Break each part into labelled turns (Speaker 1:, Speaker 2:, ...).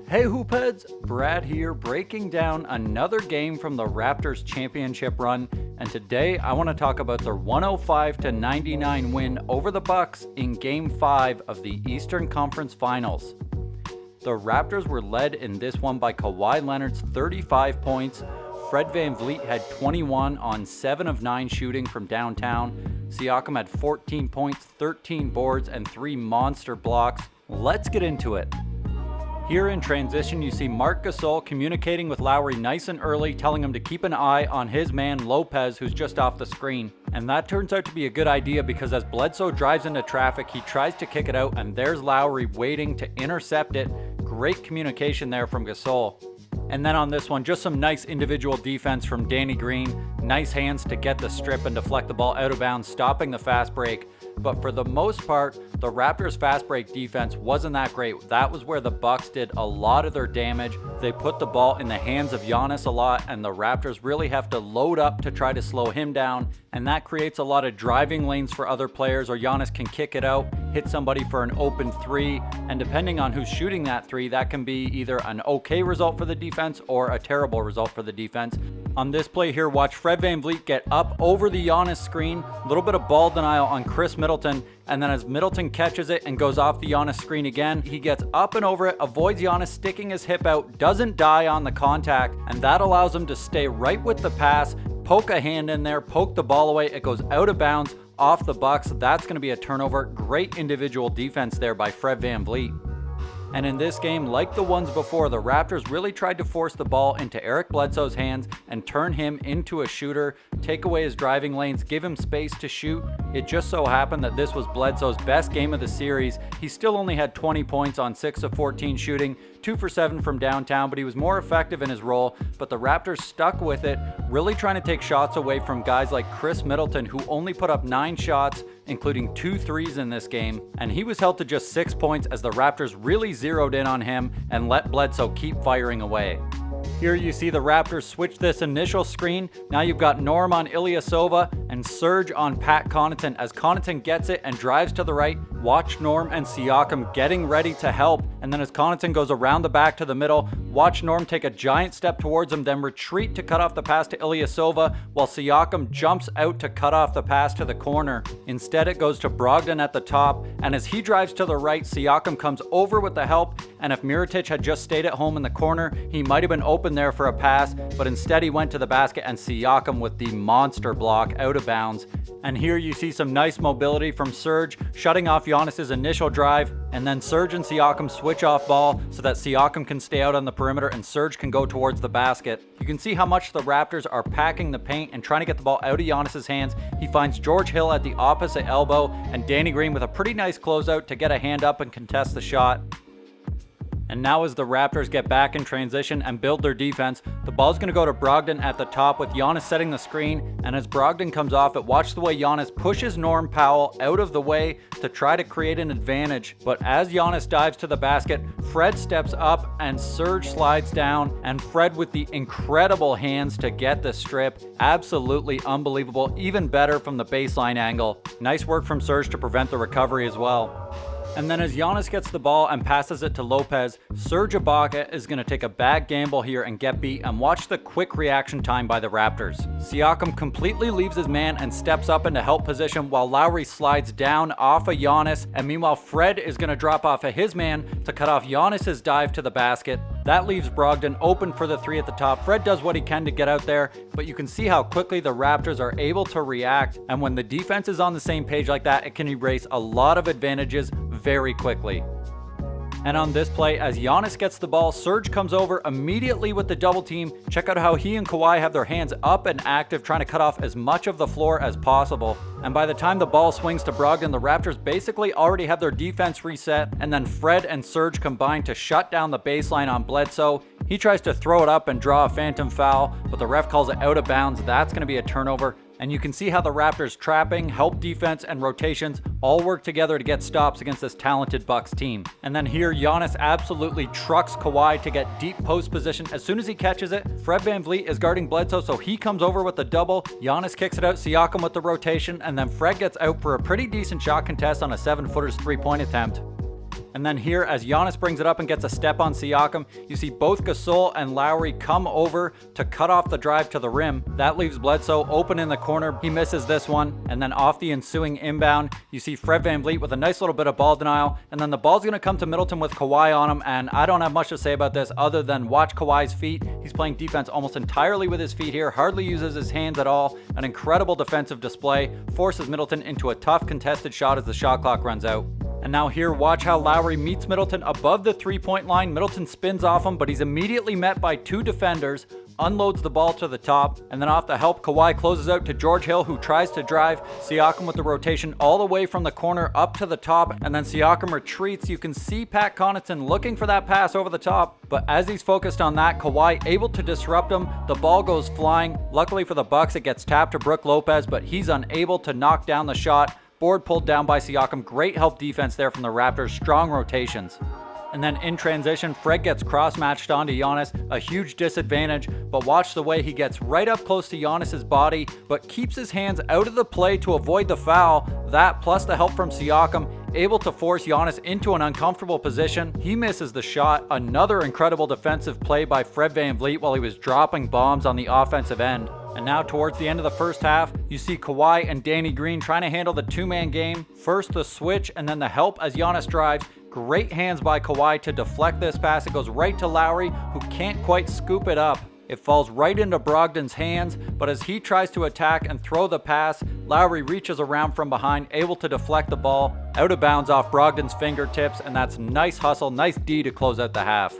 Speaker 1: Hey Hoopheads, Brad here, breaking down another game from the Raptors championship run, and today I want to talk about their 105-99 win over the Bucks in Game 5 of the Eastern Conference Finals. The Raptors were led in this one by Kawhi Leonard's 35 points, Fred VanVleet had 21 on 7 of 9 shooting from downtown, Siakam had 14 points, 13 boards, and 3 monster blocks. Let's get into it. Here in transition, you see Marc Gasol communicating with Lowry nice and early, telling him to keep an eye on his man Lopez, who's just off the screen. And that turns out to be a good idea because as Bledsoe drives into traffic, he tries to kick it out, and there's Lowry waiting to intercept it. Great communication there from Gasol. And then on this one, just some nice individual defense from Danny Green. Nice hands to get the strip and deflect the ball out of bounds, stopping the fast break. But for the most part, the Raptors' fast break defense wasn't that great. That was where the Bucks did a lot of their damage. They put the ball in the hands of Giannis a lot, and the Raptors really have to load up to try to slow him down. And that creates a lot of driving lanes for other players, or Giannis can kick it out, hit somebody for an open three. And depending on who's shooting that three, that can be either an okay result for the defense or a terrible result for the defense. On this play here, watch Fred VanVleet get up over the Giannis screen, a little bit of ball denial on Chris Middleton, and then as Middleton catches it and goes off the Giannis screen again, he gets up and over it, avoids Giannis sticking his hip out, doesn't die on the contact, and that allows him to stay right with the pass, poke a hand in there, poke the ball away, it goes out of bounds off the Bucks. That's going to be a turnover. Great individual defense there by Fred VanVleet. And in this game, like the ones before, the Raptors really tried to force the ball into Eric Bledsoe's hands and turn him into a shooter, take away his driving lanes, give him space to shoot. It just so happened that this was Bledsoe's best game of the series. He still only had 20 points on 6 of 14 shooting, 2 for 7 from downtown, but he was more effective in his role. But the Raptors stuck with it, really trying to take shots away from guys like Chris Middleton, who only put up 9 shots, including 2 threes in this game, and he was held to just 6 points as the Raptors really zeroed in on him and let Bledsoe keep firing away. Here you see the Raptors switch this initial screen. Now you've got Norm on Ilyasova and Serge on Pat Connaughton. As Connaughton gets it and drives to the right, watch Norm and Siakam getting ready to help. And then as Connaughton goes around the back to the middle, watch Norm take a giant step towards him, then retreat to cut off the pass to Ilyasova, while Siakam jumps out to cut off the pass to the corner. Instead, it goes to Brogdon at the top, and as he drives to the right, Siakam comes over with the help, and if Mirotic had just stayed at home in the corner, he might have been open there for a pass, but instead he went to the basket, and Siakam with the monster block out of bounds. And here you see some nice mobility from Serge, shutting off Giannis's initial drive, and then Serge and Siakam switch off ball so that Siakam can stay out on the perimeter and Serge can go towards the basket. You can see how much the Raptors are packing the paint and trying to get the ball out of Giannis's hands. He finds George Hill at the opposite elbow, and Danny Green with a pretty nice closeout to get a hand up and contest the shot. And now as the Raptors get back in transition and build their defense, the ball's going to go to Brogdon at the top with Giannis setting the screen. And as Brogdon comes off it, watch the way Giannis pushes Norm Powell out of the way to try to create an advantage. But as Giannis dives to the basket, Fred steps up and Serge slides down. And Fred with the incredible hands to get the strip. Absolutely unbelievable. Even better from the baseline angle. Nice work from Serge to prevent the recovery as well. And then as Giannis gets the ball and passes it to Lopez, Serge Ibaka is going to take a bad gamble here and get beat, and watch the quick reaction time by the Raptors. Siakam completely leaves his man and steps up into help position while Lowry slides down off of Giannis, and meanwhile Fred is going to drop off of his man to cut off Giannis's dive to the basket. That leaves Brogdon open for the three at the top. Fred does what he can to get out there, but you can see how quickly the Raptors are able to react, and when the defense is on the same page like that, it can erase a lot of advantages very quickly. And on this play, as Giannis gets the ball, Serge comes over immediately with the double team. Check out how he and Kawhi have their hands up and active, trying to cut off as much of the floor as possible. And by the time the ball swings to Brogdon, the Raptors basically already have their defense reset, and then Fred and Serge combine to shut down the baseline on Bledsoe. He tries to throw it up and draw a phantom foul, but the ref calls it out of bounds. That's going to be a turnover. And you can see how the Raptors' trapping, help defense, and rotations all work together to get stops against this talented Bucks team. And then here, Giannis absolutely trucks Kawhi to get deep post position. As soon as he catches it, Fred VanVleet is guarding Bledsoe, so he comes over with the double. Giannis kicks it out, Siakam with the rotation, and then Fred gets out for a pretty decent shot contest on a 7-footer's three-point attempt. And then here, as Giannis brings it up and gets a step on Siakam, you see both Gasol and Lowry come over to cut off the drive to the rim. That leaves Bledsoe open in the corner. He misses this one. And then off the ensuing inbound, you see Fred VanVleet with a nice little bit of ball denial. And then the ball's going to come to Middleton with Kawhi on him. And I don't have much to say about this other than watch Kawhi's feet. He's playing defense almost entirely with his feet here, hardly uses his hands at all. An incredible defensive display, forces Middleton into a tough contested shot as the shot clock runs out. And now here, watch how Lowry meets Middleton above the three-point line. Middleton spins off him, but he's immediately met by two defenders, unloads the ball to the top, and then off the help, Kawhi closes out to George Hill, who tries to drive. Siakam with the rotation all the way from the corner up to the top, and then Siakam retreats. You can see Pat Connaughton looking for that pass over the top, but as he's focused on that, Kawhi able to disrupt him. The ball goes flying. Luckily for the Bucks, it gets tapped to Brook Lopez, but he's unable to knock down the shot. Board pulled down by Siakam. Great help defense there from the Raptors. Strong rotations. And then in transition, Fred gets cross-matched onto Giannis. A huge disadvantage, but watch the way he gets right up close to Giannis's body, but keeps his hands out of the play to avoid the foul. That plus the help from Siakam, able to force Giannis into an uncomfortable position. He misses the shot. Another incredible defensive play by Fred VanVleet while he was dropping bombs on the offensive end. And now towards the end of the first half, you see Kawhi and Danny Green trying to handle the two-man game. First the switch and then the help as Giannis drives. Great hands by Kawhi to deflect this pass. It goes right to Lowry, who can't quite scoop it up. It falls right into Brogdon's hands, but as he tries to attack and throw the pass, Lowry reaches around from behind, able to deflect the ball out of bounds off Brogdon's fingertips, and that's nice hustle, nice D to close out the half.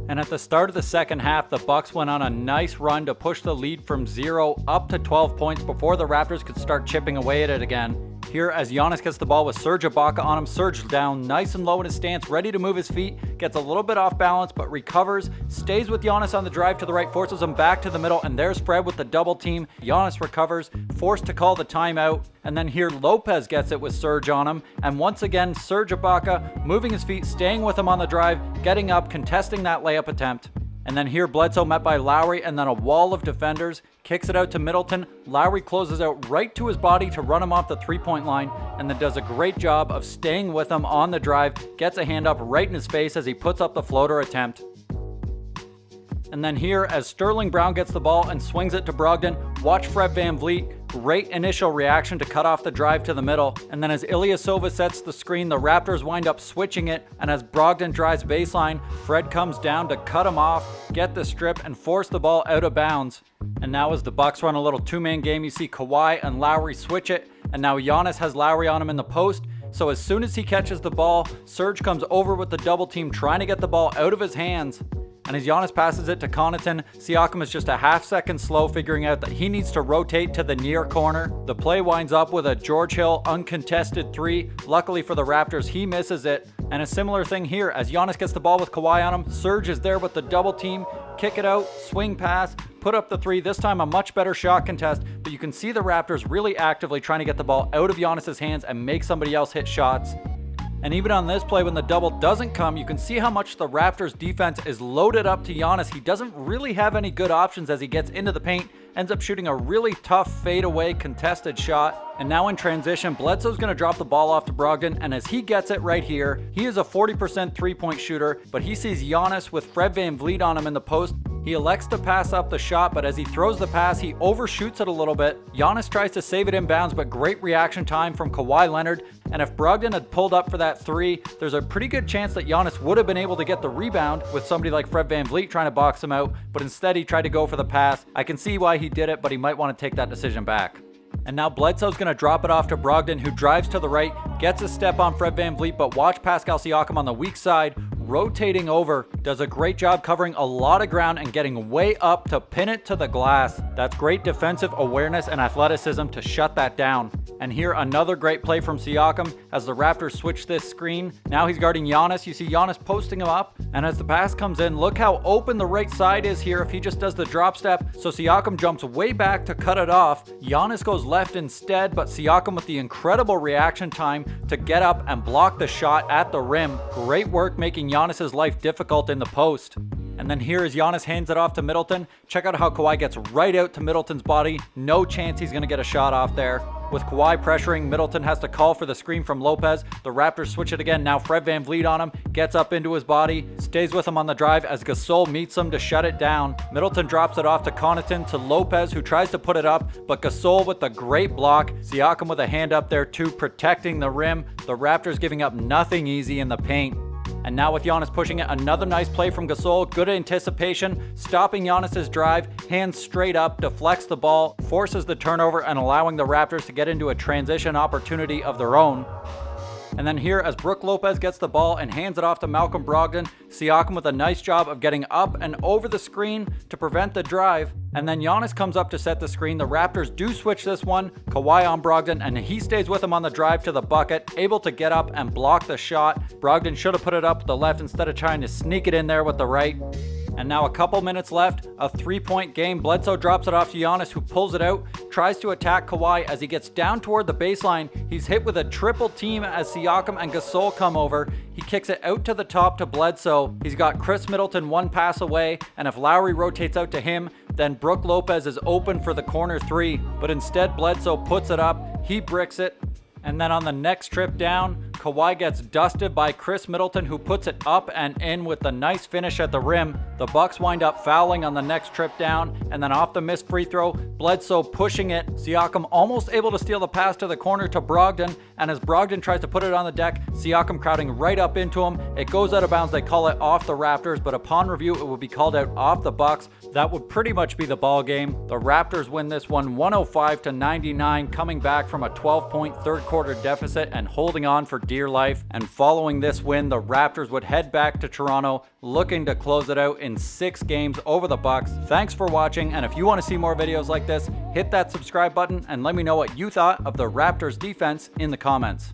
Speaker 1: And at the start of the second half, the Bucks went on a nice run to push the lead from 0 up to 12 points before the Raptors could start chipping away at it again. Here, as Giannis gets the ball with Serge Ibaka on him, Serge down nice and low in his stance, ready to move his feet, gets a little bit off balance, but recovers, stays with Giannis on the drive to the right, forces him back to the middle, and there's Fred with the double team. Giannis recovers, forced to call the timeout, and then here Lopez gets it with Serge on him, and once again, Serge Ibaka moving his feet, staying with him on the drive, getting up, contesting that layup attempt. And then here, Bledsoe met by Lowry, and then a wall of defenders, kicks it out to Middleton. Lowry closes out right to his body to run him off the three-point line, and then does a great job of staying with him on the drive, gets a hand up right in his face as he puts up the floater attempt. And then here, as Sterling Brown gets the ball and swings it to Brogdon, watch Fred VanVleet. Great initial reaction to cut off the drive to the middle. And then as Ilyasova sets the screen, the Raptors wind up switching it. And as Brogdon drives baseline, Fred comes down to cut him off, get the strip, and force the ball out of bounds. And now as the Bucks run a little two-man game, you see Kawhi and Lowry switch it. And now Giannis has Lowry on him in the post. So as soon as he catches the ball, Serge comes over with the double team, trying to get the ball out of his hands. And as Giannis passes it to Connaughton, Siakam is just a half second slow, figuring out that he needs to rotate to the near corner. The play winds up with a George Hill uncontested three. Luckily for the Raptors, he misses it. And a similar thing here, as Giannis gets the ball with Kawhi on him, Serge is there with the double team, kick it out, swing pass, put up the three, this time a much better shot contest, but you can see the Raptors really actively trying to get the ball out of Giannis's hands and make somebody else hit shots. And even on this play, when the double doesn't come, you can see how much the Raptors defense is loaded up to Giannis. He doesn't really have any good options as he gets into the paint, ends up shooting a really tough fadeaway contested shot. And now in transition, Bledsoe's going to drop the ball off to Brogdon, and as he gets it right here, he is a 40% three-point shooter, but he sees Giannis with Fred VanVleet on him in the post. He elects to pass up the shot, but as he throws the pass, he overshoots it a little bit. Giannis tries to save it in bounds, but great reaction time from Kawhi Leonard. And if Brogdon had pulled up for that three, there's a pretty good chance that Giannis would have been able to get the rebound with somebody like Fred VanVleet trying to box him out, but instead he tried to go for the pass. I can see why he did it, but he might want to take that decision back. And now Bledsoe's going to drop it off to Brogdon, who drives to the right, gets a step on Fred VanVleet, but watch Pascal Siakam on the weak side, rotating over, does a great job covering a lot of ground and getting way up to pin it to the glass. That's great defensive awareness and athleticism to shut that down. And here another great play from Siakam as the Raptors switch this screen. Now he's guarding Giannis. You see Giannis posting him up, and as the pass comes in, look how open the right side is here if he just does the drop step. So Siakam jumps way back to cut it off. Giannis goes left instead, but Siakam with the incredible reaction time to get up and block the shot at the rim. Great work making Giannis's life difficult in the post. And then here as Giannis hands it off to Middleton, check out how Kawhi gets right out to Middleton's body. No chance he's going to get a shot off there. With Kawhi pressuring, Middleton has to call for the screen from Lopez. The Raptors switch it again. Now Fred VanVleet on him, gets up into his body, stays with him on the drive as Gasol meets him to shut it down. Middleton drops it off to Connaughton to Lopez, who tries to put it up, but Gasol with the great block. Siakam with a hand up there too, protecting the rim. The Raptors giving up nothing easy in the paint. And now with Giannis pushing it, another nice play from Gasol. Good anticipation, stopping Giannis's drive, hands straight up, deflects the ball, forces the turnover, and allowing the Raptors to get into a transition opportunity of their own. And then here, as Brook Lopez gets the ball and hands it off to Malcolm Brogdon, Siakam with a nice job of getting up and over the screen to prevent the drive. And then Giannis comes up to set the screen. The Raptors do switch this one. Kawhi on Brogdon, and he stays with him on the drive to the bucket, able to get up and block the shot. Brogdon should have put it up with the left instead of trying to sneak it in there with the right. And now a couple minutes left, a 3-point game. Bledsoe drops it off to Giannis, who pulls it out, tries to attack Kawhi. As he gets down toward the baseline, he's hit with a triple team as Siakam and Gasol come over. He kicks it out to the top to Bledsoe. He's got Chris Middleton one pass away, and if Lowry rotates out to him, then Brook Lopez is open for the corner three. But instead, Bledsoe puts it up, he bricks it, and then on the next trip down, Kawhi gets dusted by Chris Middleton, who puts it up and in with the nice finish at the rim. The Bucks wind up fouling on the next trip down, and then off the missed free throw, Bledsoe pushing it. Siakam almost able to steal the pass to the corner to Brogdon, and as Brogdon tries to put it on the deck, Siakam crowding right up into him. It goes out of bounds. They call it off the Raptors, but upon review, it would be called out off the Bucks. That would pretty much be the ball game. The Raptors win this one 105-99, coming back from a 12-point third quarter deficit and holding on for dear life. And following this win, the Raptors would head back to Toronto, looking to close it out in 6 games over the Bucks. Thanks for watching, and if you want to see more videos like this, hit that subscribe button and let me know what you thought of the Raptors defense in the comments.